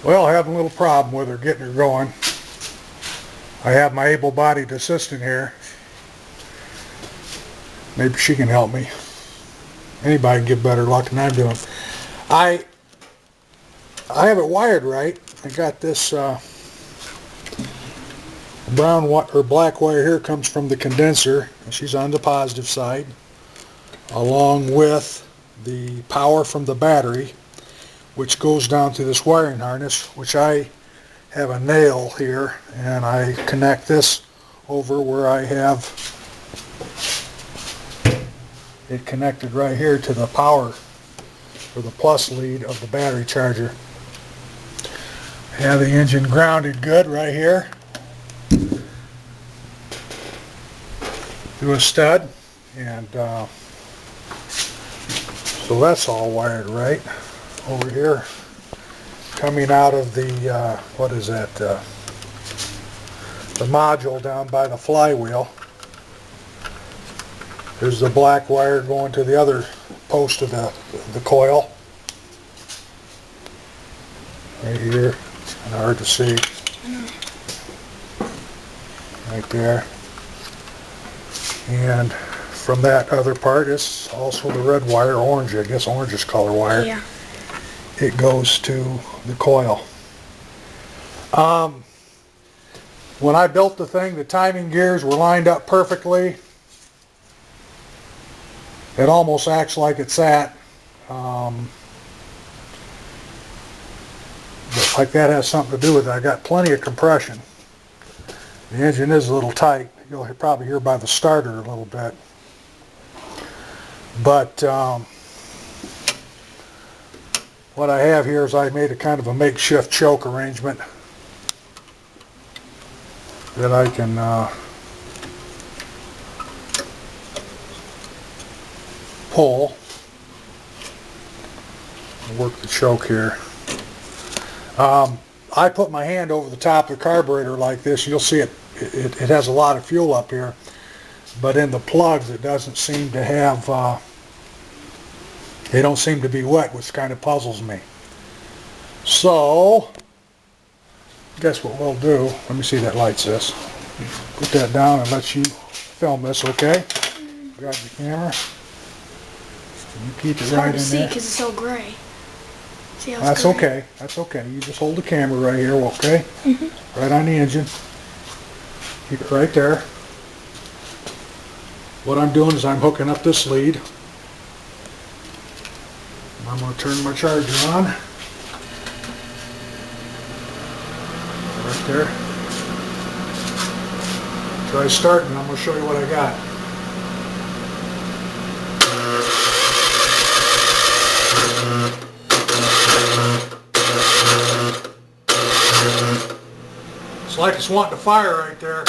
Well, having a little problem with her, getting her going. I have my able-bodied assistant here. Maybe she can help me. Anybody can get better luck than I'm doing. I have it wired right. I got this brown or black wire here comes from the condenser, and she's on the positive side, along with the power from the battery, which goes down to this wiring harness, which I have a nail here, and I connect this over where I have it connected right here to the power or the plus lead of the battery charger. I have the engine grounded good right here through a stud, and so that's all wired right. Over here, coming out of the what is that? The module down by the flywheel. There's the black wire going to the other post of the coil. Right here, kind of hard to see. Right there. And from that other part is also the red wire, orange, I guess orange is color wire. Yeah. It goes to the coil. When I built the thing, the timing gears were lined up perfectly. It almost acts like it's at. But like that has something to do with it. I got plenty of compression. The engine is a little tight. You'll probably hear by the starter a little bit. But what I have here is I made a kind of a makeshift choke arrangement that I can pull and work the choke here. I put my hand over the top of the carburetor like this. You'll see it has a lot of fuel up here, but in the plugs it doesn't seem to have they don't seem to be wet, which kind of puzzles me. So guess what we'll do, let me see that light, sis. Put that down and let you film this, okay? Grab the camera. You keep it right in there. It's hard to see because it's so gray. See how it's That's gray? okay. That's okay. You just hold the camera right here, okay? Right on the engine. Keep it right there. What I'm doing is I'm hooking up this lead. I'm going to turn my charger on. Right there. Try starting. I'm going to show you what I got. It's like it's wanting to fire right there.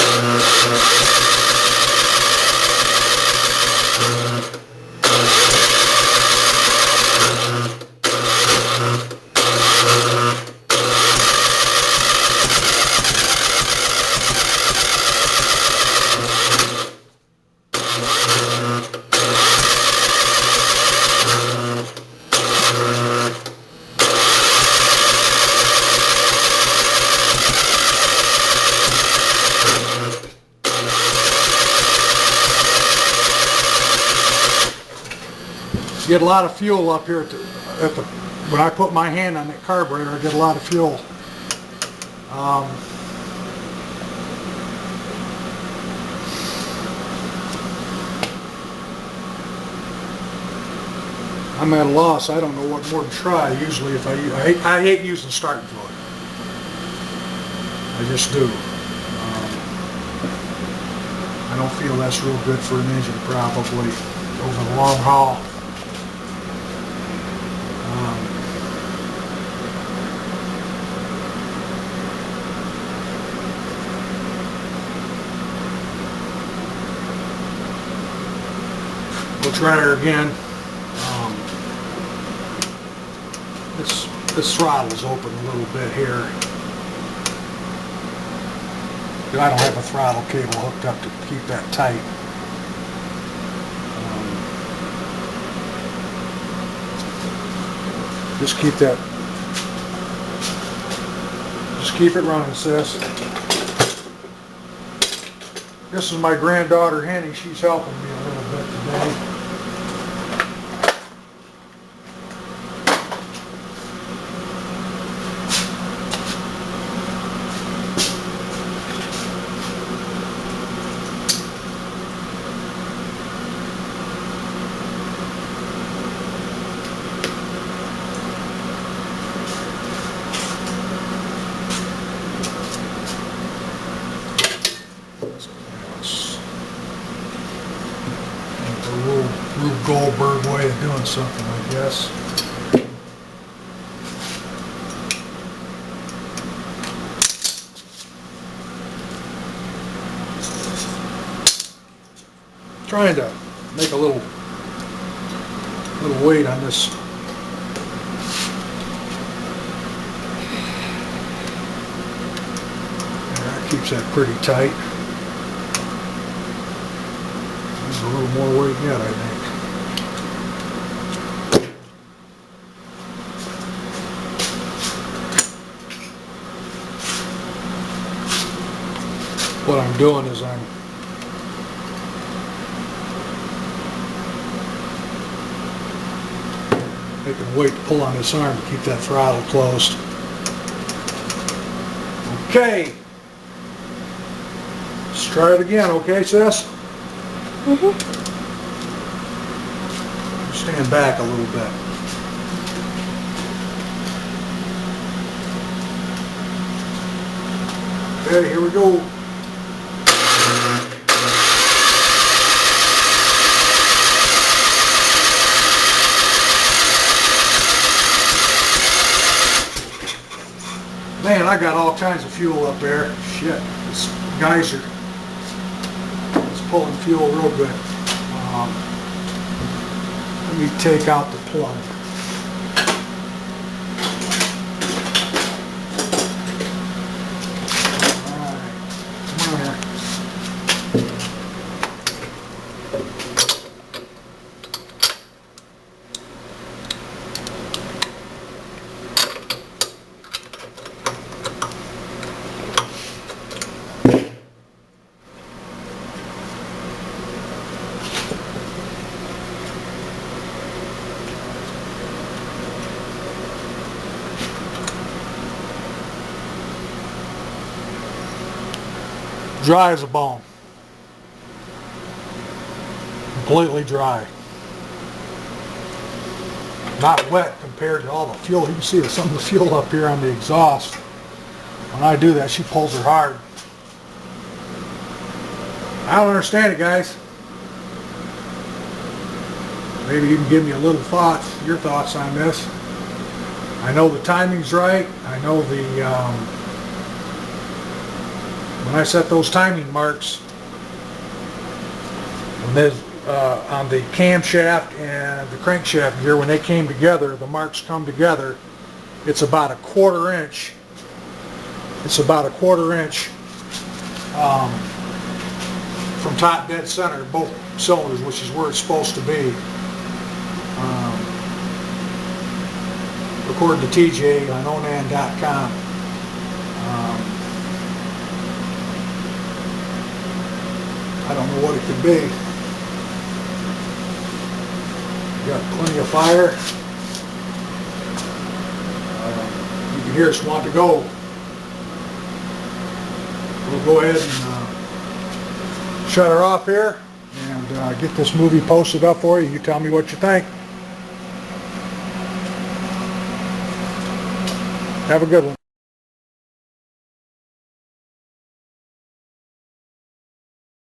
You get a lot of fuel up here when I put my hand on that carburetor. I get a lot of fuel. I'm at a loss. I don't know what more to try. Usually, if I hate using starting fluid. I just do. I don't feel that's real good for an engine, probably over the long haul. We'll try her again. This throttle's open a little bit here. I don't have a throttle cable hooked up to keep that tight. Just keep that Just keep it running, sis. This is my granddaughter Henny. She's helping me a little bit today. Rube Goldberg way of doing something, I guess. Trying to make a little weight on this. That keeps that pretty tight. There's a little more weight yet, I think. What I'm doing is I'm making weight to pull on this arm to keep that throttle closed. Okay. Let's try it again, okay, sis? Stand back a little bit. Okay, here we go. Man, I got all kinds of fuel up there. Shit, this geyser is pulling fuel real good. Let me take out the plug. Alright, come on here. Dry as a bone. Completely dry. Not wet compared to all the fuel. You can see some of the fuel up here on the exhaust. When I do that, she pulls her hard. I don't understand it, guys. Maybe you can give me a little your thoughts on this. I know the timing's right. I know the when I set those timing marks on the camshaft and the crankshaft gear, when they came together, the marks come together, it's about a 1/4 inch. It's about a 1/4 inch from top dead center, both cylinders, which is where it's supposed to be. According to TJ on ONAN.com. I don't know what it could be. Got plenty of fire. You can hear us want to go. We'll go ahead and shut her off here and get this movie posted up for you. You tell me what you think. Have a good one.